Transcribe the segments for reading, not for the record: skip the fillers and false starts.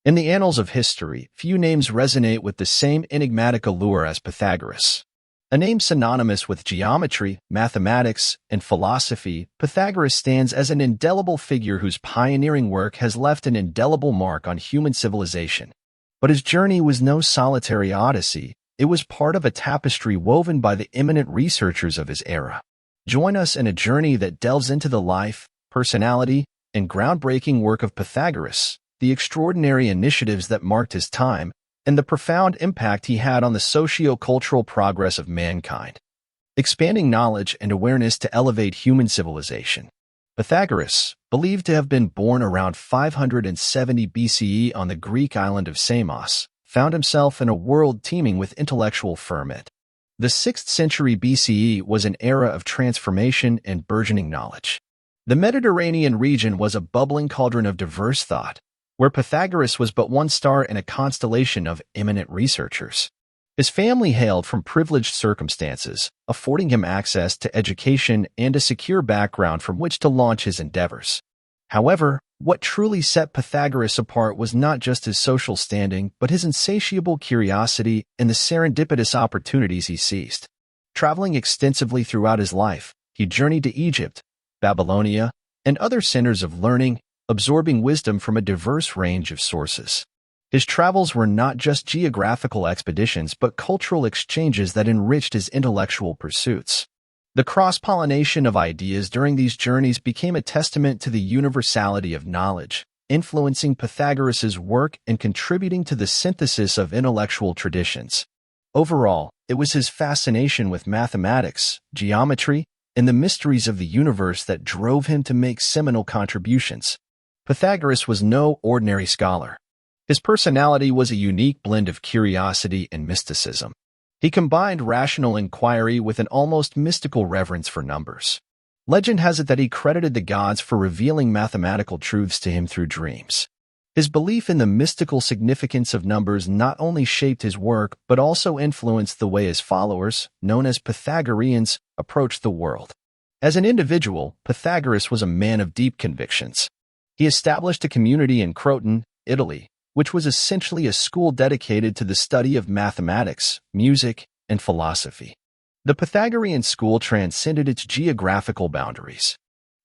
In the annals of history, few names resonate with the same enigmatic allure as Pythagoras. A name synonymous with geometry, mathematics, and philosophy, Pythagoras stands as an indelible figure whose pioneering work has left an indelible mark on human civilization. But his journey was no solitary odyssey. It was part of a tapestry woven by the eminent researchers of his era. Join us in a journey that delves into the life, personality, and groundbreaking work of Pythagoras, the extraordinary initiatives that marked his time, and the profound impact he had on the socio-cultural progress of mankind, expanding knowledge and awareness to elevate human civilization. Pythagoras, believed to have been born around 570 BCE on the Greek island of Samos, found himself in a world teeming with intellectual ferment. The 6th century BCE was an era of transformation and burgeoning knowledge. The Mediterranean region was a bubbling cauldron of diverse thought, where Pythagoras was but one star in a constellation of eminent researchers. His family hailed from privileged circumstances, affording him access to education and a secure background from which to launch his endeavors. However, what truly set Pythagoras apart was not just his social standing, but his insatiable curiosity and the serendipitous opportunities he seized. Traveling extensively throughout his life, he journeyed to Egypt, Babylonia, and other centers of learning, absorbing wisdom from a diverse range of sources. His travels were not just geographical expeditions but cultural exchanges that enriched his intellectual pursuits. The cross-pollination of ideas during these journeys became a testament to the universality of knowledge, influencing Pythagoras's work and contributing to the synthesis of intellectual traditions. Overall, it was his fascination with mathematics, geometry, and the mysteries of the universe that drove him to make seminal contributions. Pythagoras was no ordinary scholar. His personality was a unique blend of curiosity and mysticism. He combined rational inquiry with an almost mystical reverence for numbers. Legend has it that he credited the gods for revealing mathematical truths to him through dreams. His belief in the mystical significance of numbers not only shaped his work but also influenced the way his followers, known as Pythagoreans, approached the world. As an individual, Pythagoras was a man of deep convictions. He established a community in Croton, Italy, which was essentially a school dedicated to the study of mathematics, music, and philosophy. The Pythagorean school transcended its geographical boundaries.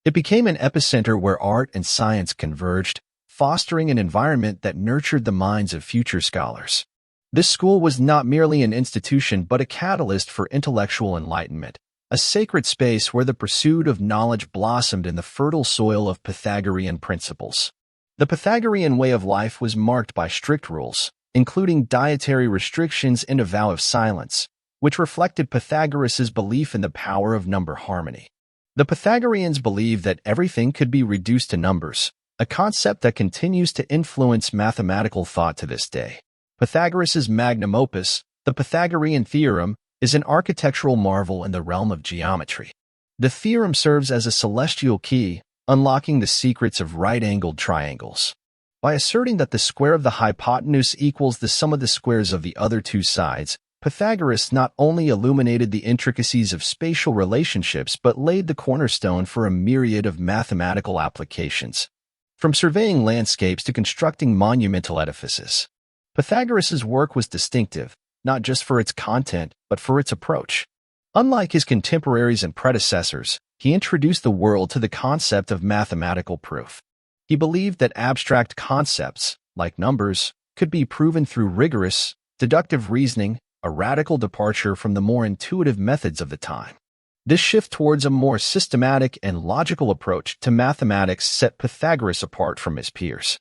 It became an epicenter where art and science converged, fostering an environment that nurtured the minds of future scholars. This school was not merely an institution but a catalyst for intellectual enlightenment, a sacred space where the pursuit of knowledge blossomed in the fertile soil of Pythagorean principles. The Pythagorean way of life was marked by strict rules, including dietary restrictions and a vow of silence, which reflected Pythagoras's belief in the power of number harmony. The Pythagoreans believed that everything could be reduced to numbers, a concept that continues to influence mathematical thought to this day. Pythagoras's magnum opus, the Pythagorean Theorem, is an architectural marvel in the realm of geometry. The theorem serves as a celestial key, unlocking the secrets of right-angled triangles. By asserting that the square of the hypotenuse equals the sum of the squares of the other two sides, Pythagoras not only illuminated the intricacies of spatial relationships but laid the cornerstone for a myriad of mathematical applications. From surveying landscapes to constructing monumental edifices, Pythagoras's work was distinctive, not just for its content, but for its approach. Unlike his contemporaries and predecessors, he introduced the world to the concept of mathematical proof. He believed that abstract concepts, like numbers, could be proven through rigorous, deductive reasoning, a radical departure from the more intuitive methods of the time. This shift towards a more systematic and logical approach to mathematics set Pythagoras apart from his peers.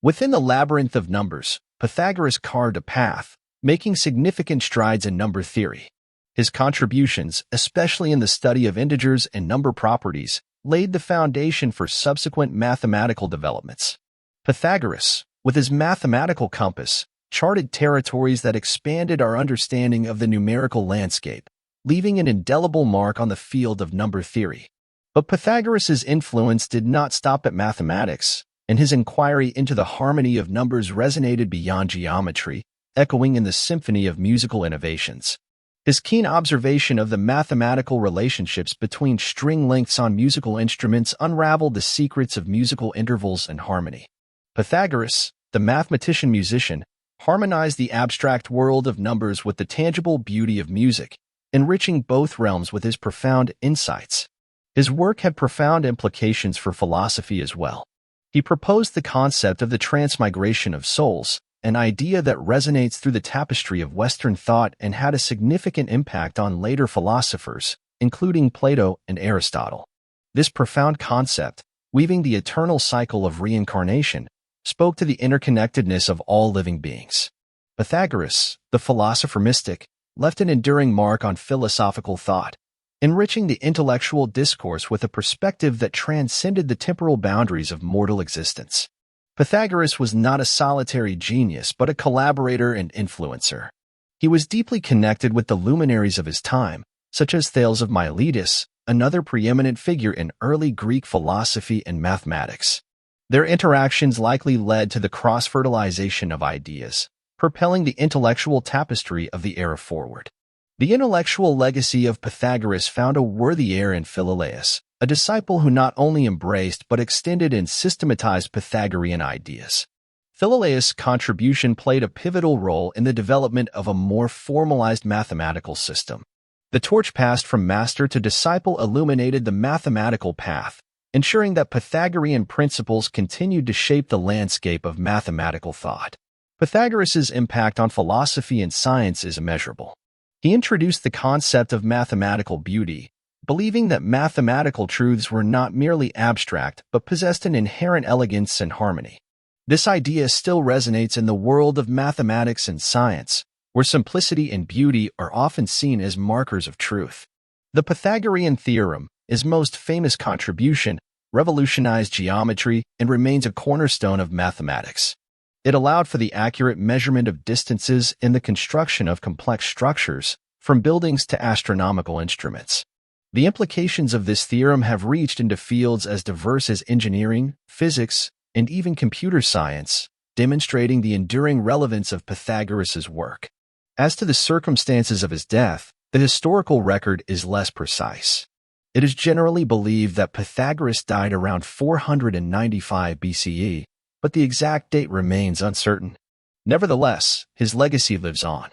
Within the labyrinth of numbers, Pythagoras carved a path, making significant strides in number theory. His contributions, especially in the study of integers and number properties, laid the foundation for subsequent mathematical developments. Pythagoras, with his mathematical compass, charted territories that expanded our understanding of the numerical landscape, leaving an indelible mark on the field of number theory. But Pythagoras's influence did not stop at mathematics, and his inquiry into the harmony of numbers resonated beyond geometry, echoing in the symphony of musical innovations. His keen observation of the mathematical relationships between string lengths on musical instruments unraveled the secrets of musical intervals and harmony. Pythagoras, the mathematician-musician, harmonized the abstract world of numbers with the tangible beauty of music, enriching both realms with his profound insights. His work had profound implications for philosophy as well. He proposed the concept of the transmigration of souls, an idea that resonates through the tapestry of Western thought and had a significant impact on later philosophers, including Plato and Aristotle. This profound concept, weaving the eternal cycle of reincarnation, spoke to the interconnectedness of all living beings. Pythagoras, the philosopher-mystic, left an enduring mark on philosophical thought, enriching the intellectual discourse with a perspective that transcended the temporal boundaries of mortal existence. Pythagoras was not a solitary genius, but a collaborator and influencer. He was deeply connected with the luminaries of his time, such as Thales of Miletus, another preeminent figure in early Greek philosophy and mathematics. Their interactions likely led to the cross-fertilization of ideas, propelling the intellectual tapestry of the era forward. The intellectual legacy of Pythagoras found a worthy heir in Philolaus, a disciple who not only embraced but extended and systematized Pythagorean ideas. Philolaus' contribution played a pivotal role in the development of a more formalized mathematical system. The torch passed from master to disciple illuminated the mathematical path, ensuring that Pythagorean principles continued to shape the landscape of mathematical thought. Pythagoras' impact on philosophy and science is immeasurable. He introduced the concept of mathematical beauty, believing that mathematical truths were not merely abstract but possessed an inherent elegance and harmony. This idea still resonates in the world of mathematics and science, where simplicity and beauty are often seen as markers of truth. The Pythagorean Theorem, his most famous contribution, revolutionized geometry and remains a cornerstone of mathematics. It allowed for the accurate measurement of distances and the construction of complex structures, from buildings to astronomical instruments. The implications of this theorem have reached into fields as diverse as engineering, physics, and even computer science, demonstrating the enduring relevance of Pythagoras' work. As to the circumstances of his death, the historical record is less precise. It is generally believed that Pythagoras died around 495 BCE, but the exact date remains uncertain. Nevertheless, his legacy lives on.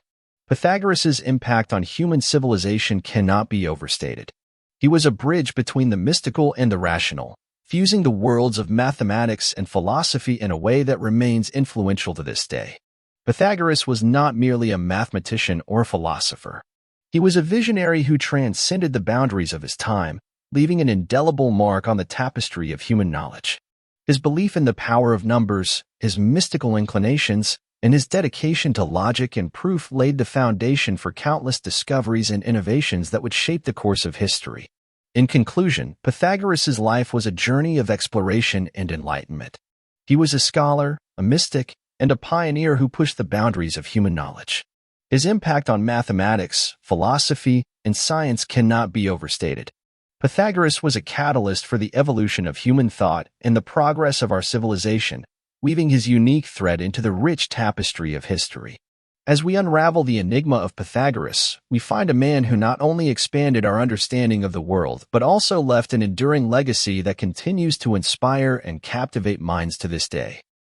Pythagoras' impact on human civilization cannot be overstated. He was a bridge between the mystical and the rational, fusing the worlds of mathematics and philosophy in a way that remains influential to this day. Pythagoras was not merely a mathematician or philosopher. He was a visionary who transcended the boundaries of his time, leaving an indelible mark on the tapestry of human knowledge. His belief in the power of numbers, his mystical inclinations, and his dedication to logic and proof laid the foundation for countless discoveries and innovations that would shape the course of history. In conclusion, Pythagoras' life was a journey of exploration and enlightenment. He was a scholar, a mystic, and a pioneer who pushed the boundaries of human knowledge. His impact on mathematics, philosophy, and science cannot be overstated. Pythagoras was a catalyst for the evolution of human thought and the progress of our civilization, weaving his unique thread into the rich tapestry of history. As we unravel the enigma of Pythagoras, we find a man who not only expanded our understanding of the world, but also left an enduring legacy that continues to inspire and captivate minds to this day.